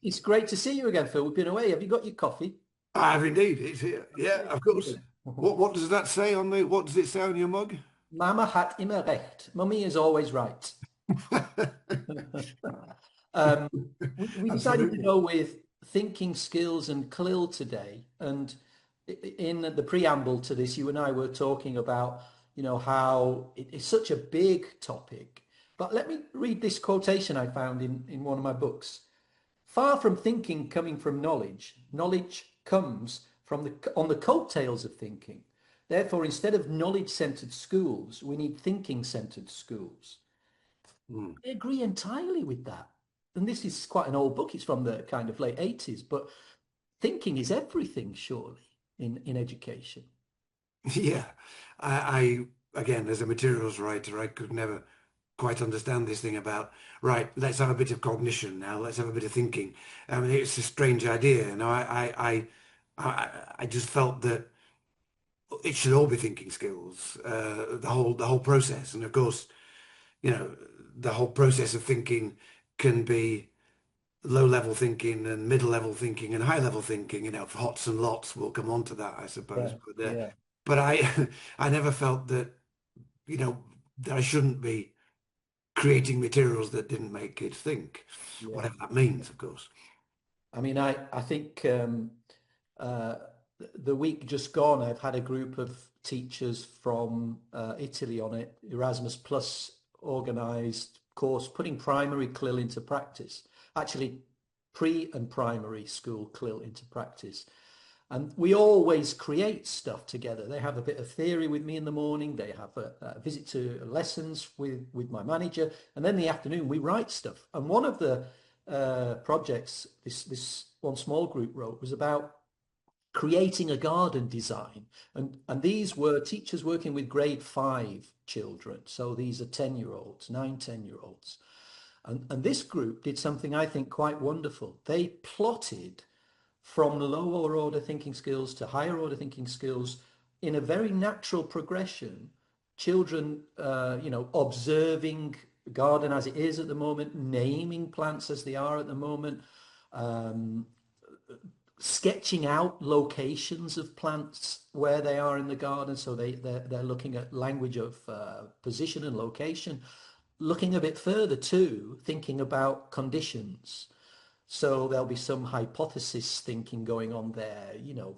It's great to see you again, Phil. We've been away. Have you got your coffee? I have indeed. It's here. Yeah, of course. Good. What does that say on the what does it say on your mug? Mama hat immer recht. Mummy is always right. Um, we decided to Absolutely. go with thinking skills and CLIL today. And in the preamble to this, you and I were talking about, how it's such a big topic. But let me read this quotation I found in one of my books. Far from thinking coming from knowledge, knowledge comes from on the coattails of thinking. Therefore, instead of knowledge-centered schools, we need thinking-centered schools. Mm. I agree entirely with that. And this is quite an old book. It's from the kind of late 80s, but thinking is everything, surely, in education. Yeah. I again, as a materials writer, I could never quite understand this thing about, right, let's have a bit of cognition now, let's have a bit of thinking. I mean, it's a strange idea. I just felt that it should all be thinking skills, the whole process. And of course, you know, the whole process of thinking can be low level thinking and middle level thinking and high level thinking, for hots and lots. We'll come on to that, I suppose. Yeah, But yeah, but I I never felt that, you know, that I shouldn't be creating materials that didn't make kids think, yeah. whatever that means, of course. I mean, I think uh, the week just gone, I've had a group of teachers from Italy on it, Erasmus Plus organised course, putting primary CLIL into practice. Actually, pre and primary school CLIL into practice. And we always create stuff together. They have a bit of theory with me in the morning. They have a visit to lessons with my manager. And then in the afternoon, we write stuff. And one of the projects this one small group wrote was about creating a garden design. And these were teachers working with grade 5 children. So these are 10-year-olds, 9, 10-year-olds. And this group did something I think quite wonderful. They plotted from lower order thinking skills to higher order thinking skills in a very natural progression. Children, observing the garden as it is at the moment, naming plants as they are at the moment, um, sketching out locations of plants where they are in the garden. So they're looking at language of position and location, looking a bit further too, thinking about conditions. So there'll be some hypothesis thinking going on there,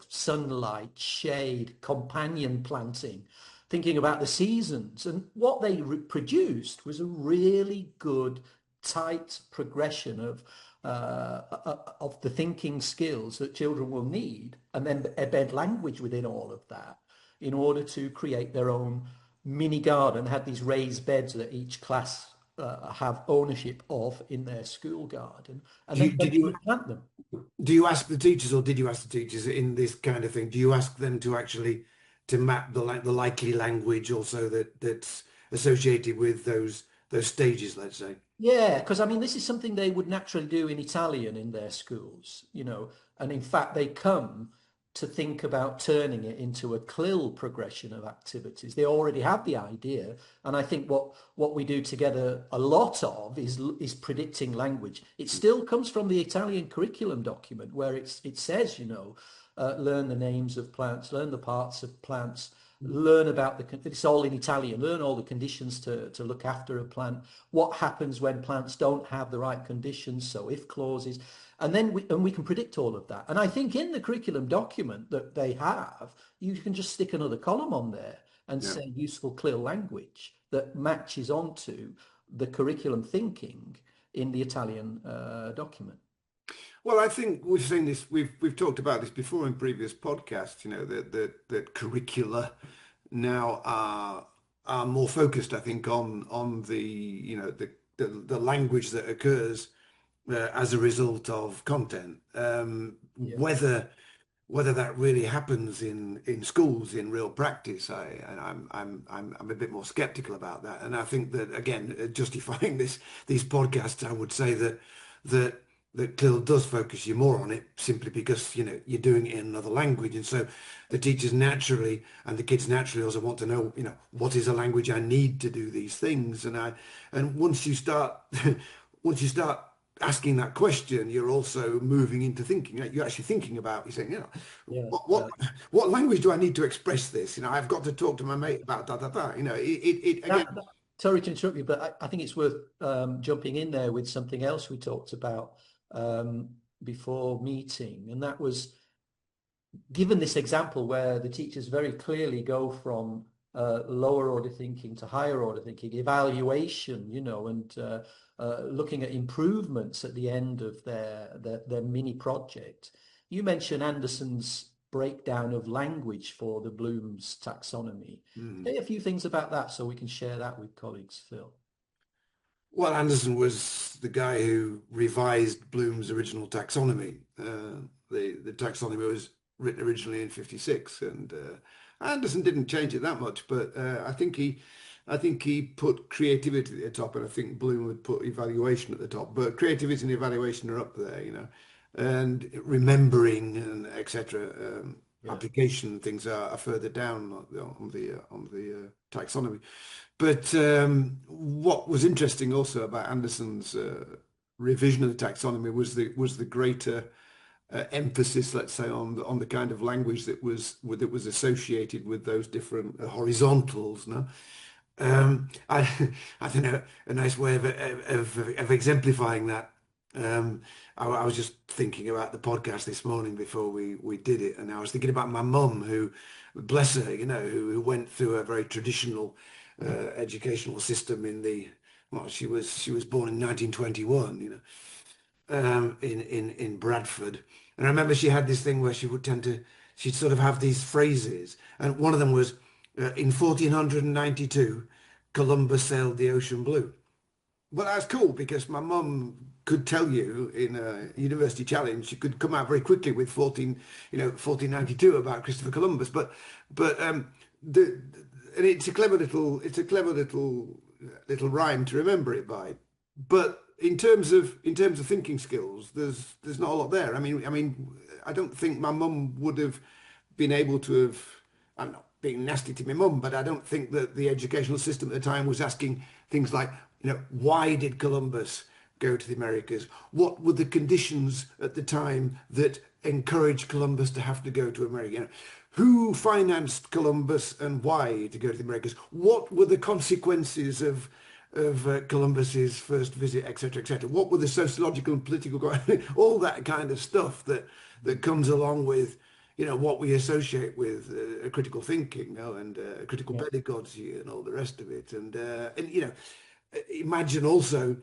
sunlight, shade, companion planting, thinking about the seasons. And what they produced was a really good, tight progression of the thinking skills that children will need, and then embed language within all of that in order to create their own mini garden. Had these raised beds that each class have ownership of in their school garden, and Do then you, did you eventually plant them. do you ask the teachers, or did you ask the teachers in this kind of thing? Do you ask them to actually to map the likely language also that's associated with those stages, let's say? Yeah, because I mean, this is something they would naturally do in Italian in their schools, and in fact, they come to think about turning it into a CLIL progression of activities. They already have the idea, and I think what we do together a lot of is predicting language. It still comes from the Italian curriculum document where it says, learn the names of plants, learn the parts of plants, learn about it's all in Italian, learn all the conditions to look after a plant, what happens when plants don't have the right conditions, so if clauses, and then we can predict all of that. And I think in the curriculum document that they have, you can just stick another column on there and Yeah. say useful clear language that matches onto the curriculum thinking in the Italian document. Well, I think we've seen this. We've talked about this before in previous podcasts. That curricula now are more focused, I think, on the language that occurs as a result of content. Yeah. Whether that really happens in schools in real practice, I'm a bit more skeptical about that. And I think that again, justifying these podcasts, I would say that that CLIL does focus you more on it simply because you're doing it in another language, and so the teachers naturally and the kids naturally also want to know what is a language I need to do these things, and once you start once you start asking that question, you're also moving into thinking. You're actually thinking about, you're saying, Yeah. what, what, what language do I need to express this? I've got to talk to my mate about da, da, da. Again, Sorry to interrupt you, but I think it's worth jumping in there with something else we talked about um, before meeting, and that was given this example where the teachers very clearly go from lower order thinking to higher order thinking, evaluation, and looking at improvements at the end of their mini project. You mentioned Anderson's breakdown of language for the Bloom's taxonomy. mm. Say a few things about that so we can share that with colleagues, Phil. Well, Anderson was the guy who revised Bloom's original taxonomy. The taxonomy was written originally in '56, and Anderson didn't change it that much. But I think he put creativity at the top, and I think Bloom would put evaluation at the top. But creativity and evaluation are up there. And remembering and etc. Yeah. Application things are further down on the taxonomy. But what was interesting also about Anderson's revision of the taxonomy was the greater emphasis, let's say, on the kind of language that was associated with those different horizontals. No, I I don't know, a nice way of exemplifying that. I was just thinking about the podcast this morning before we did it, and I was thinking about my mum, who, bless her, who went through a very traditional educational system well, she was born in 1921, in Bradford. And I remember she had this thing where she'd sort of have these phrases. And one of them was, in 1492, Columbus sailed the ocean blue. Well, that's cool because my mum could tell you in a university challenge, she could come out very quickly with 1492 about Christopher Columbus. But the, and it's a clever little rhyme to remember it by. But in terms of thinking skills, there's not a lot there. I mean, I don't think my mum would have been able to have. I'm not being nasty to my mum, but I don't think that the educational system at the time was asking things like, why did Columbus go to the Americas? What were the conditions at the time that encouraged Columbus to have to go to America? Who financed Columbus and why to go to the Americas? What were the consequences of Columbus's first visit, etc., etc.? What were the sociological and political, all that kind of stuff that comes along with, what we associate with critical thinking, and critical Yeah. pedagogy and all the rest of it. And imagine also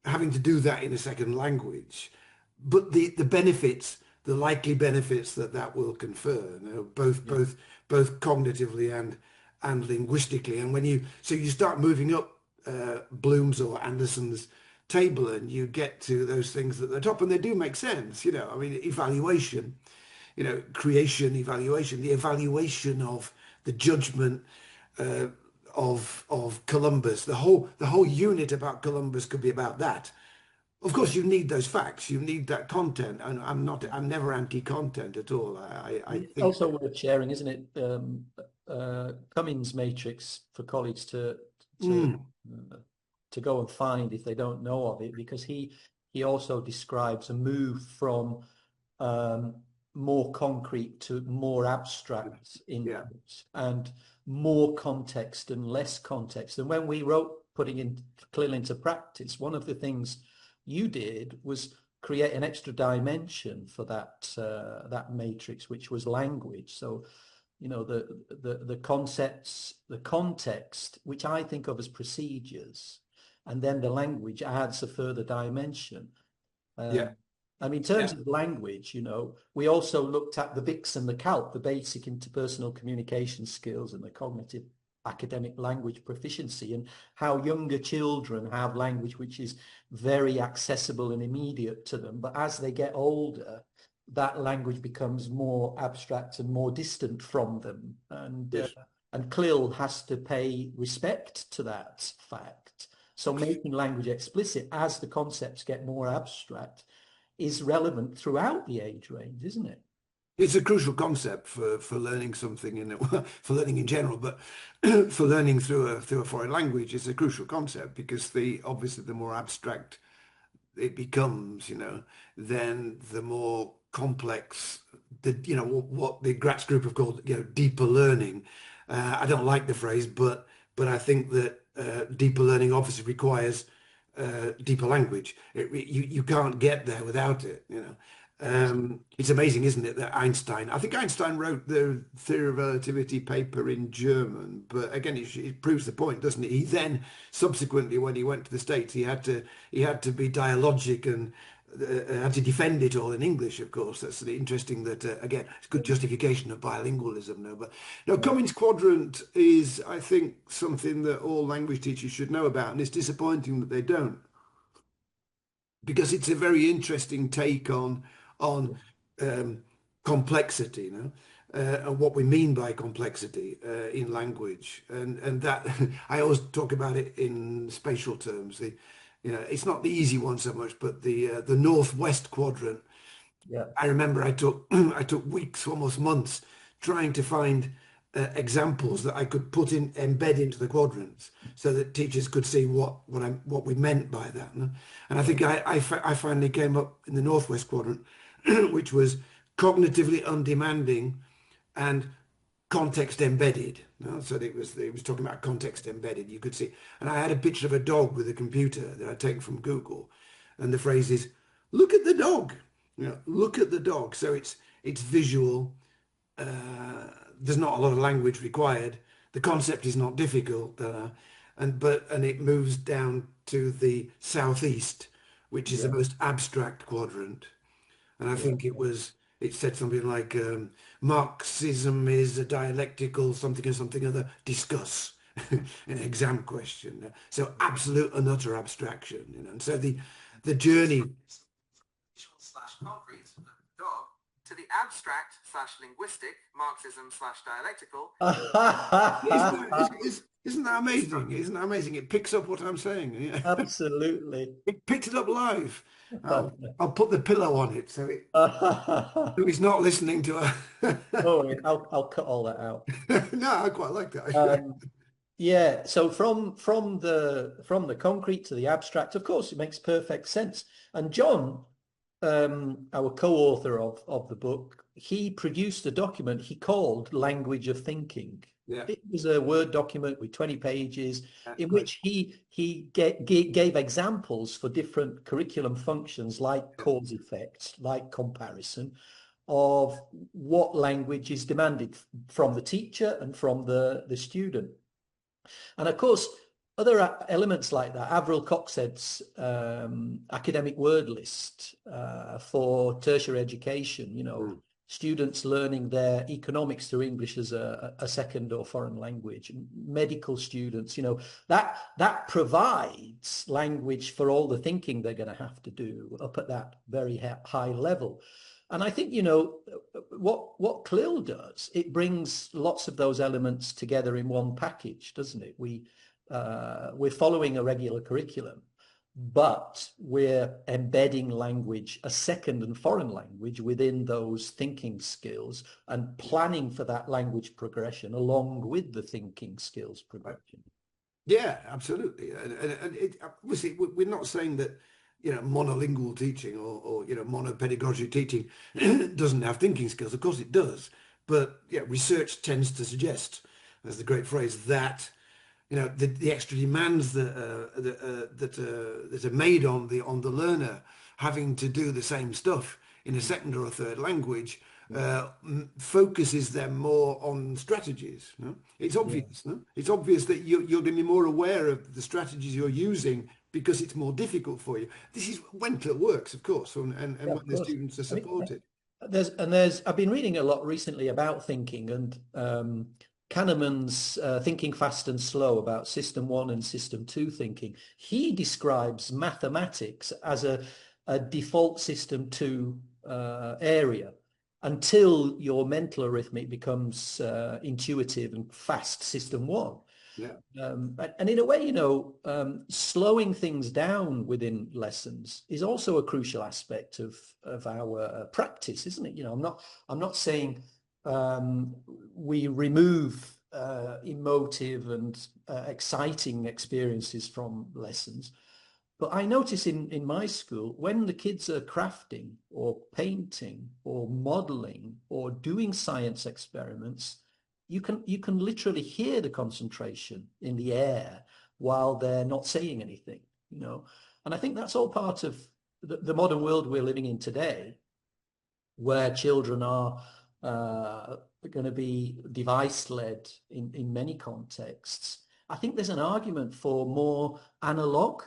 having to do that in a second language, but the benefits, the likely benefits that will confer, both Yeah. both cognitively and linguistically. And you start moving up Bloom's or Anderson's table, and you get to those things at the top, and they do make sense. I mean, evaluation, creation, evaluation, the evaluation of the judgment uh, of Columbus. The whole unit about Columbus could be about that. Of course, you need those facts. You need that content, and I'm never anti-content at all. I It's think also worth sharing, isn't it? Cummings matrix for colleagues to mm, uh, to go and find if they don't know of it, because he also describes a move from um, more concrete to more abstract yeah, input and more context and less context. And when we wrote putting in CLIL into practice, one of the things you did was create an extra dimension for that matrix, which was language. So, the concepts, the context, which I think of as procedures, and then the language adds a further dimension. yeah, Um, I mean, in yeah. terms of language, we also looked at the BICS and the CALP, the basic interpersonal communication skills and the cognitive academic language proficiency, and how younger children have language which is very accessible and immediate to them. But as they get older, that language becomes more abstract and more distant from them. Yes. And CLIL has to pay respect to that fact. So making language explicit as the concepts get more abstract is relevant throughout the age range, isn't it? It's a crucial concept for learning something for learning in general, but for learning through a foreign language, it's a crucial concept because obviously the more abstract it becomes, then the more complex what the Gratz group have called, deeper learning. I don't like the phrase, but I think that deeper learning obviously requires deeper language. You can't get there without it. It's amazing, isn't it, that I think Einstein wrote the theory of relativity paper in German, but again, it proves the point, doesn't it? He then, subsequently, when he went to the States, he had to be dialogic and had to defend it all in English, of course. That's interesting that, again, it's good justification of bilingualism. No, but no, Yeah. Cummings quadrant is, I think, something that all language teachers should know about, and it's disappointing that they don't, because it's a very interesting take on um, complexity, and what we mean by complexity in language, and that I always talk about it in spatial terms. It's not the easy one so much, but the northwest quadrant. Yeah. I remember I took I took weeks, almost months, trying to find examples that I could embed into the quadrants, so that teachers could see what we meant by that. No? And I think I finally came up in the northwest quadrant, which was cognitively undemanding and context embedded. No? So it was talking about context embedded. You could see, and I had a picture of a dog with a computer that I'd taken from Google, and the phrase is, "Look at the dog." Look at the dog. So it's visual. There's not a lot of language required. The concept is not difficult, and it moves down to the southeast, which is the Yeah. most abstract quadrant. And I Yeah. think it said something like Marxism is a dialectical something or something other. Discuss an exam question. So absolute and utter abstraction. And so the journey slash concrete dog to the abstract slash linguistic Marxism slash dialectical. Isn't that amazing? Isn't that amazing? It picks up what I'm saying. Yeah. Absolutely. It picked it up live. I'll put the pillow on it so he's not listening to her. Oh, I'll cut all that out. No, I quite like that. Um, yeah. So from the concrete to the abstract, of course, it makes perfect sense. And John, our co-author of the book, he produced a document he called Language of Thinking. Yeah. It was a Word document with 20 pages in Great. which he gave examples for different curriculum functions like Yeah. cause effect, like comparison, of what language is demanded from the teacher and from the student. And of course, other elements like that, Avril Coxhead's academic word list for tertiary education, Mm. students learning their economics through English as a second or foreign language, medical students, that provides language for all the thinking they're going to have to do up at that very high level. And I think, what CLIL does, it brings lots of those elements together in one package, doesn't it? We're following a regular curriculum, but we're embedding language, a second and foreign language, within those thinking skills and planning for that language progression along with the thinking skills progression. Yeah, absolutely. And obviously, we're not saying that, monolingual teaching or monopedagogic teaching doesn't have thinking skills. Of course it does. But yeah, research tends to suggest, as the great phrase, that the extra demands that are made on the learner having to do the same stuff in a second or a third language focuses them more on strategies. No? It's Yeah, obvious. No? It's obvious that you're going to be more aware of the strategies you're using because it's more difficult for you. This is when it works, of course, and yeah, when of the course. students are I mean, supported. I've been reading a lot recently about thinking, and Kahneman's Thinking Fast and Slow, about system one and system two thinking. He describes mathematics as a default system two area until your mental arithmetic becomes intuitive and fast system one. Yeah. And in a way, slowing things down within lessons is also a crucial aspect of our practice, isn't it? I'm not saying we remove emotive and exciting experiences from lessons, But I notice in my school, when the kids are crafting or painting or modeling or doing science experiments, you can literally hear the concentration in the air while they're not saying anything, you know. And I think that's all part of the modern world we're living in today, where children are going to be device-led in many contexts. I think there's an argument for more analog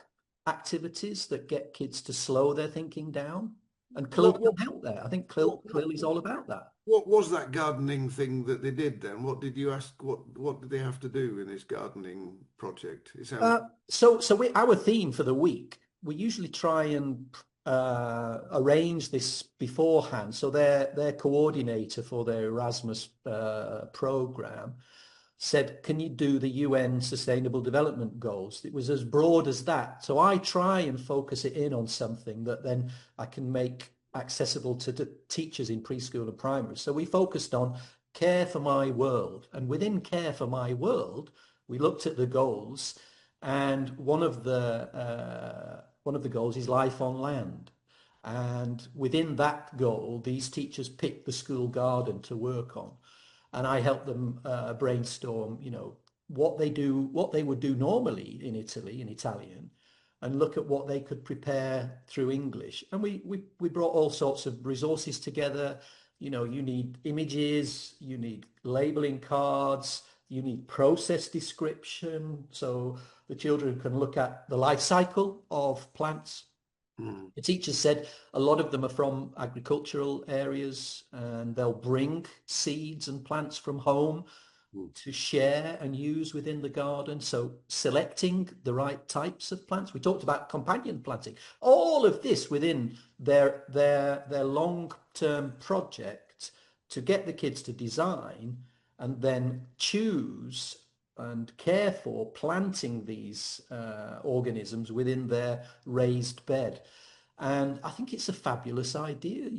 activities that get kids to slow their thinking down. And CLIL What, can what, help there. I think what, CLIL is all about that. what was that gardening thing that they did then? What did you ask? What did they have to do in this gardening project? It sounds Our theme for the week, we usually try and arrange this beforehand. So their coordinator for their Erasmus program said, can you do the UN Sustainable Development Goals? It was as broad as that. So I try and focus it in on something that then I can make accessible to teachers in preschool and primary. So we focused on care for my world. And within care for my world, we looked at the goals, and one of the goals is life on land. And within that goal, these teachers picked the school garden to work on, and I help them brainstorm, what they do, what they would do normally in Italy in Italian, and look at what they could prepare through English. And we brought all sorts of resources together. You need images, you need labeling cards, you need process description, so the children can look at the life cycle of plants. mm, The teachers said a lot of them are from agricultural areas, and they'll bring seeds and plants from home mm. to share and use within the garden. So selecting the right types of plants. We talked about companion planting. All of this within their long-term project to get the kids to design and then choose and care for planting these organisms within their raised bed. And I think it's a fabulous idea.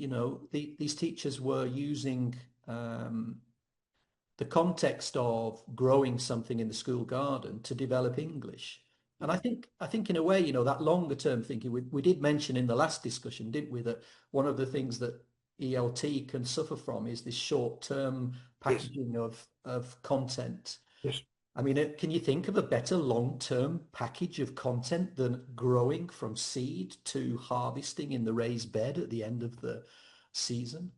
These teachers were using the context of growing something in the school garden to develop English. And I think in a way, that longer term thinking, we did mention in the last discussion, didn't we, that one of the things that ELT can suffer from is this short term Yes, packaging of content. yes. I mean, can you think of a better long-term package of content than growing from seed to harvesting in the raised bed at the end of the season?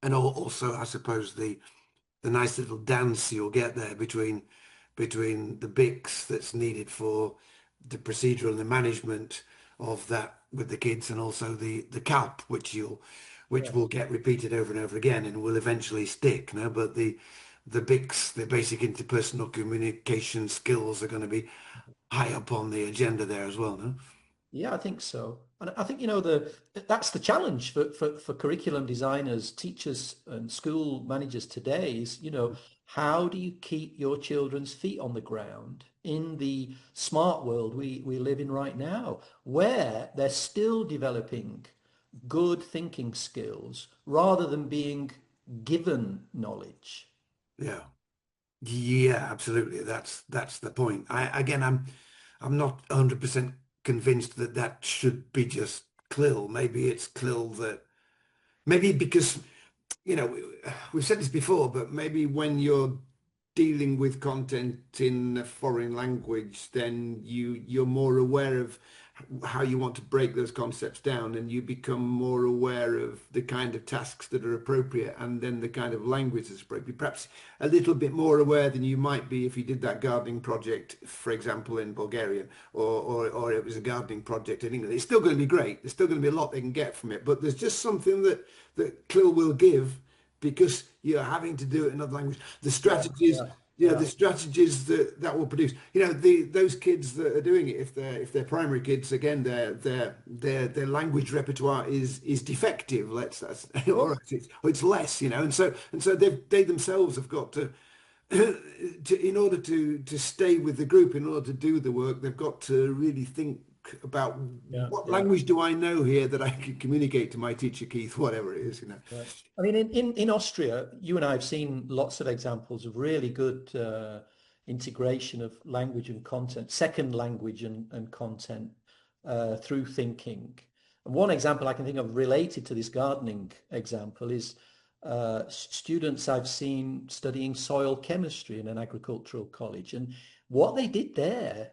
And also, I suppose the nice little dance you'll get there between the BICS that's needed for the procedural and the management of that with the kids, and also the CALP, which Yeah. will get repeated over and over again and will eventually stick. No, but the BICS, the basic interpersonal communication skills, are going to be high up on the agenda there as well. No. Yeah, I think so. And I think, that's the challenge for curriculum designers, teachers and school managers today is, how do you keep your children's feet on the ground in the smart world we live in right now, where they're still developing good thinking skills rather than being given knowledge? Yeah. Yeah, absolutely. That's the point. I'm not 100% convinced that that should be just CLIL. Maybe it's CLIL that maybe because we've said this before, but maybe when you're dealing with content in a foreign language, then you're more aware of how you want to break those concepts down, and you become more aware of the kind of tasks that are appropriate, and then the kind of language that's appropriate. Perhaps a little bit more aware than you might be if you did that gardening project, for example, in Bulgaria, or it was a gardening project in England. It's still going to be great. There's still going to be a lot they can get from it, but there's just something that CLIL will give because you're having to do it in another language. The Yeah, strategies, yeah, yeah, the strategies that will produce. Those kids that are doing it, if they're primary kids, again, their language repertoire is defective. That's sure. or it's less, and so they themselves have got to. In order to stay with the group, in order to do the work, they've got to really think about Yeah, what yeah. language do I know here that I can communicate to my teacher Keith, whatever it is. Right. I mean, in Austria, you and I have seen lots of examples of really good integration of language and content, second language and content. through thinking. And one example I can think of related to this gardening example is students I've seen studying soil chemistry in an agricultural college. And what they did there,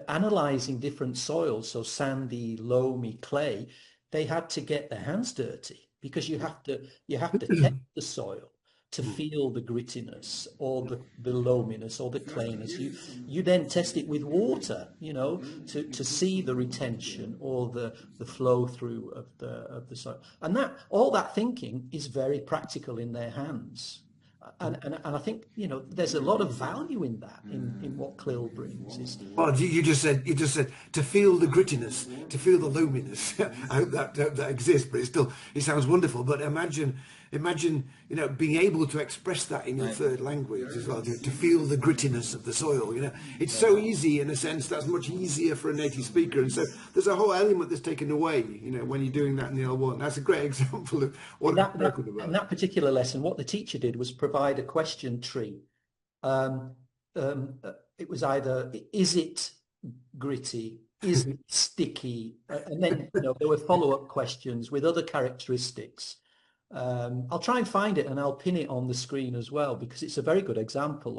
analysing different soils, so sandy, loamy, clay, they had to get their hands dirty because you have to test the soil to feel the grittiness or the loaminess or the clayness. You then test it with water, to see the retention or the flow through of the soil. And that all that thinking is very practical in their hands. And I think, there's a lot of value in that, in what CLIL brings. Well, you just said to feel the grittiness, to feel the luminous. I hope that exists, but it sounds wonderful. But imagine being able to express that in your third language as well, to feel the grittiness of the soil. It's so easy in a sense. That's much easier for a native speaker, and so there's a whole element that's taken away. When you're doing that in the L1. That's a great example of what I'm talking about. In that particular lesson, what the teacher did was provide a question tree. It was either, is it gritty? Is it sticky? And then there were follow-up questions with other characteristics. I'll try and find it and I'll pin it on the screen as well, because it's a very good example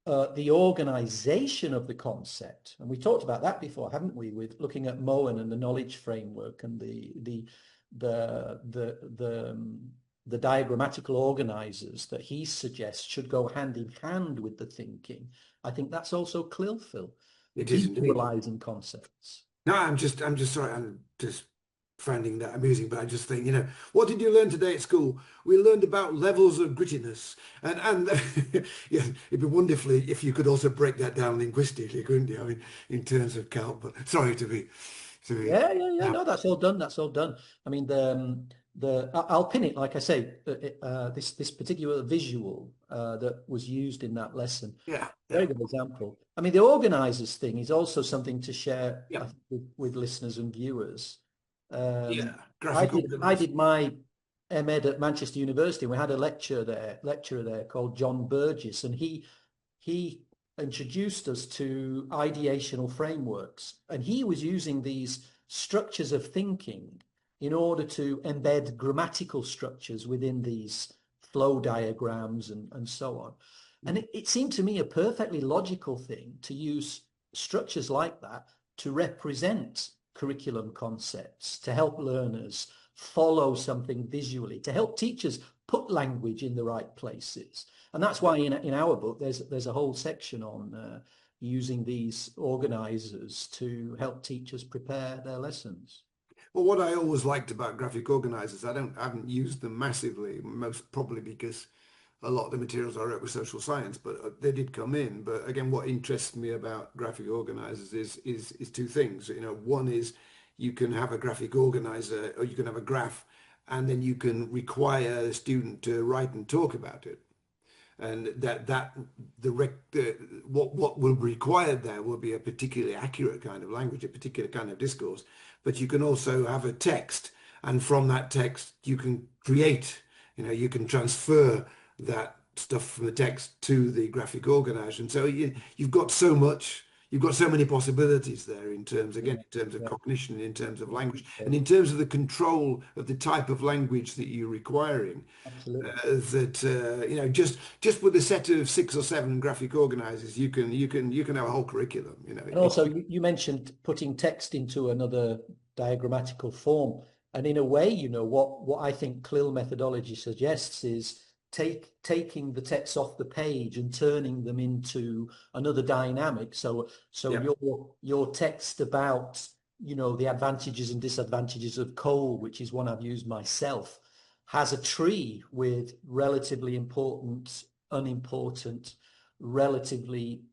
of the organization of the concept. And we talked about that before, haven't we, with looking at Moen and the knowledge framework and the diagrammatical organizers that he suggests should go hand in hand with the thinking. I think that's also CLIL, Phil. It is visualizing concepts. No, I'm just sorry. I'm just finding that amusing, but I just think, what did you learn today at school? We learned about levels of grittiness, and yeah, it'd be wonderful if you could also break that down linguistically, couldn't you? I mean, in terms of calc. But sorry to be. Yeah. No, that's all done. That's all done. I mean, I'll pin it, like I say, this particular visual that was used in that lesson. Yeah. Very good example. I mean, the organizers thing is also something to share, Yeah. I think, with listeners and viewers. Graphical. I did my MEd at Manchester University, and we had a lecturer there called John Burgess, and he introduced us to ideational frameworks, and he was using these structures of thinking in order to embed grammatical structures within these flow diagrams and so on. And it seemed to me a perfectly logical thing to use structures like that to represent curriculum concepts, to help learners follow something visually, to help teachers put language in the right places. And that's why in our book there's a whole section on using these organizers to help teachers prepare their lessons. Well, what I always liked about graphic organizers, I haven't used them massively, most probably because a lot of the materials I wrote were social science, but they did come in. But again, what interests me about graphic organizers is two things. One is you can have a graphic organizer, or you can have a graph, and then you can require a student to write and talk about it. And what will be required there will be a particularly accurate kind of language, a particular kind of discourse. But you can also have a text, and from that text you can create, you can transfer that stuff from the text to the graphic organizer. And so you've got so many possibilities there in terms of cognition, in terms of language, and in terms of the control of the type of language that you're requiring. Just with a set of 6 or 7 graphic organizers, you can have a whole curriculum. And also, you mentioned putting text into another diagrammatical form, and in a way, what I think CLIL methodology suggests is taking the text off the page and turning them into another dynamic. So your text about the advantages and disadvantages of coal, which is one I've used myself, has a tree with relatively important, unimportant, relatively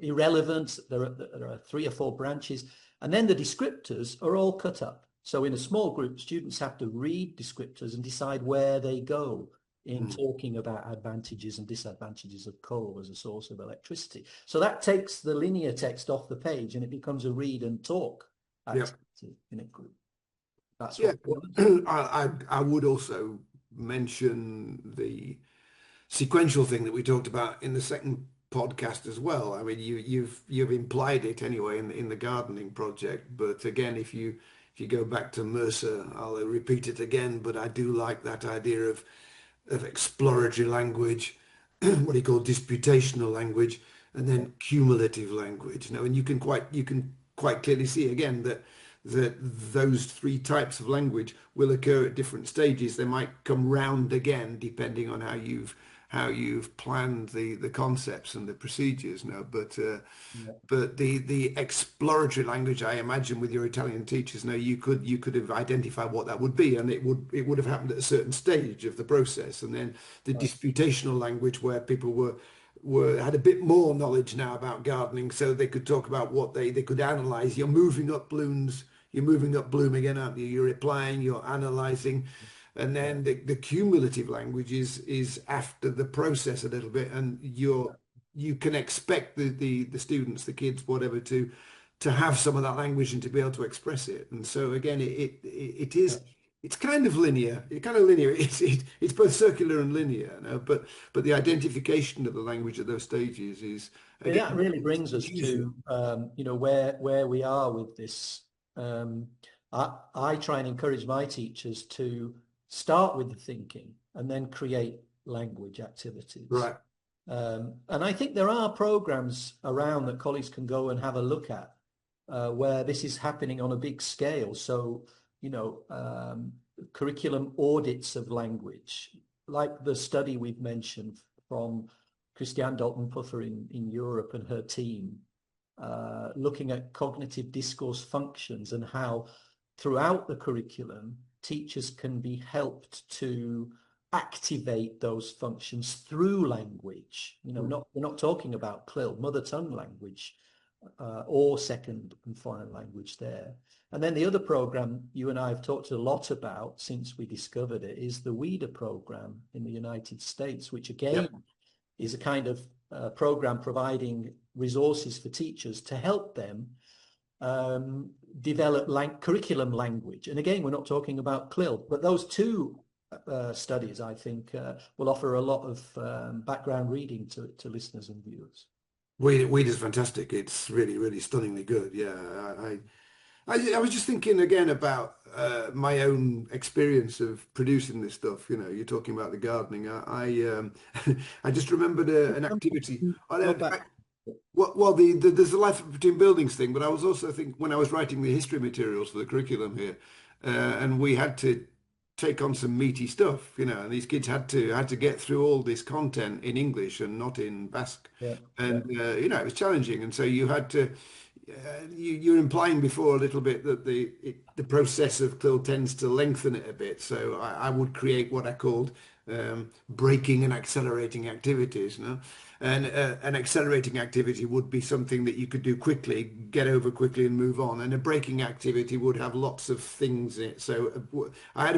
irrelevant. There are 3 or 4 branches, and then the descriptors are all cut up. So in a small group, students have to read descriptors and decide where they go in talking about advantages and disadvantages of coal as a source of electricity. So that takes the linear text off the page, and it becomes a read and talk activity in a group. That's what I would also mention the sequential thing that we talked about in the second podcast as well. I mean, you've implied it anyway in the gardening project. But again, if you go back to Mercer, I'll repeat it again. But I do like that idea of exploratory language, what he called disputational language, and then cumulative language. And you can quite clearly see again that those three types of language will occur at different stages. They might come round again depending on how you've planned the concepts and the procedures. Yeah. But the exploratory language, I imagine, with your Italian teachers, now you could have identified what that would be, and it would have happened at a certain stage of the process. And then the Right. disputational language, where people were had a bit more knowledge now about gardening, so they could talk about what they could analyze. You're moving up blooms, you're moving up bloom again, aren't you? You're applying, you're analyzing. And Yeah. then the cumulative language is after the process a little bit, and you can expect the students, the kids, whatever, to have some of that language and to be able to express it. And so again, it Yeah. is it's kind of linear. It's kind of linear. It's both circular and linear, but the identification of the language at those stages is And that again really brings us unusual. to where we are with this. Um, I try and encourage my teachers to start with the thinking and then create language activities. Right. And I think there are programs around that colleagues can go and have a look at where this is happening on a big scale. So, curriculum audits of language, like the study we've mentioned from Christiane Dalton-Puffer in Europe and her team, looking at cognitive discourse functions and how throughout the curriculum, teachers can be helped to activate those functions through language. We're not talking about CLIL, mother tongue language, or second and foreign language there. And then the other program you and I have talked a lot about since we discovered it is the WIDA program in the United States, which again Yep. is a kind of program providing resources for teachers to help them develop curriculum language. And again, we're not talking about CLIL, but those two studies, I think, will offer a lot of background reading to listeners and viewers. Weed is fantastic. It's really, really stunningly good. Yeah, I was just thinking again about my own experience of producing this stuff. You're talking about the gardening. I just remembered an activity. Go back. There's the life between buildings thing, but I was also thinking when I was writing the history materials for the curriculum here, and we had to take on some meaty stuff, and these kids had to get through all this content in English and not in Basque, Yeah, yeah. and it was challenging, and so you had to. You're implying before a little bit that the process of CLIL tends to lengthen it a bit. So I would create what I called braking and accelerating activities. No? And an accelerating activity would be something that you could do quickly, get over quickly and move on. And a braking activity would have lots of things in it. So I had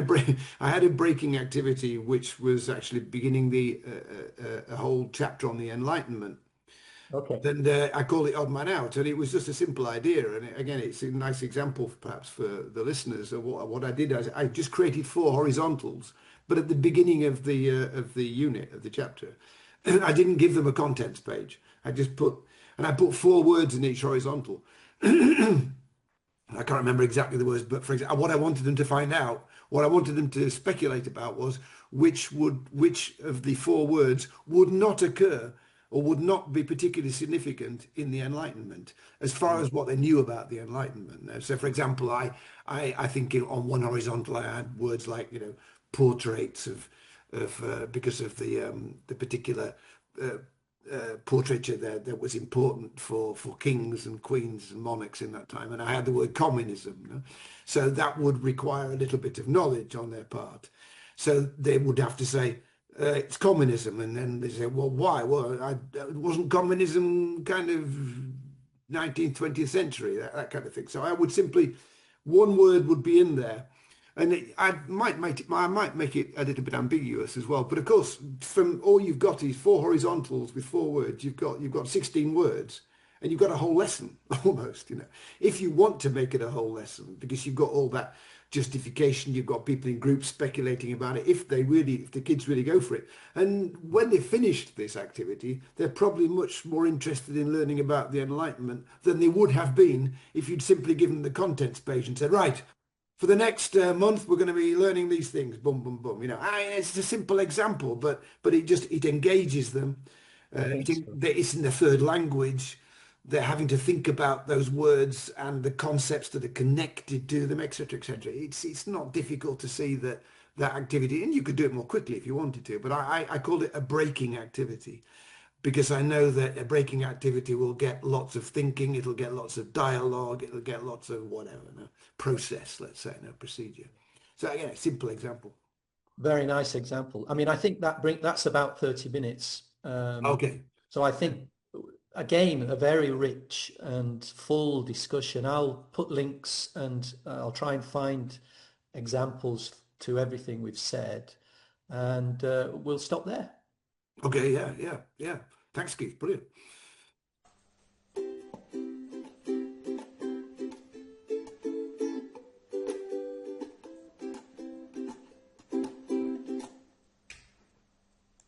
a braking activity which was actually beginning a whole chapter on the Enlightenment. Okay. And I call it Odd Man Out, and it was just a simple idea. And again, it's a nice example, perhaps, for the listeners of what I did. I just created four horizontals, but at the beginning of the unit of the chapter, I didn't give them a contents page. I put four words in each horizontal. I can't remember exactly the words, but for example, what I wanted them to find out, what I wanted them to speculate about was which of the four words would not occur or would not be particularly significant in the Enlightenment, as far as what they knew about the Enlightenment. Now, so, for example, I think on one horizontal I had words like portraits of because of the particular portraiture there that was important for kings and queens and monarchs in that time, and I had the word communism. So that would require a little bit of knowledge on their part. So they would have to say, it's communism, and then they say, well, why? Well, wasn't communism kind of 19th, 20th century, that kind of thing. So I would simply, one word would be in there, and I might make it a little bit ambiguous as well. But of course, from all you've got is four horizontals with four words. You've got 16 words, and you've got a whole lesson almost, you know. If you want to make it a whole lesson, because you've got all that justification, you've got people in groups speculating about it, if the kids really go for it. And when they finished this activity, they're probably much more interested in learning about the Enlightenment than they would have been if you'd simply given them the contents page and said, right, for the next month, we're going to be learning these things. Boom, boom, boom. You know, it's a simple example, but it engages them. I think so. It's in the third language. They're having to think about those words and the concepts that are connected to them, etc., etc. It's not difficult to see that activity, and you could do it more quickly if you wanted to. But I called it a breaking activity because I know that a breaking activity will get lots of thinking, it'll get lots of dialogue, it'll get lots of whatever, no, process, let's say, no procedure. So again, a simple example. Very nice example. I mean, I think that's about 30 minutes. Okay. So I think again, a very rich and full discussion. I'll put links and I'll try and find examples to everything we've said, and we'll stop there. Okay. Yeah. Yeah. Yeah. Thanks, Keith. Brilliant.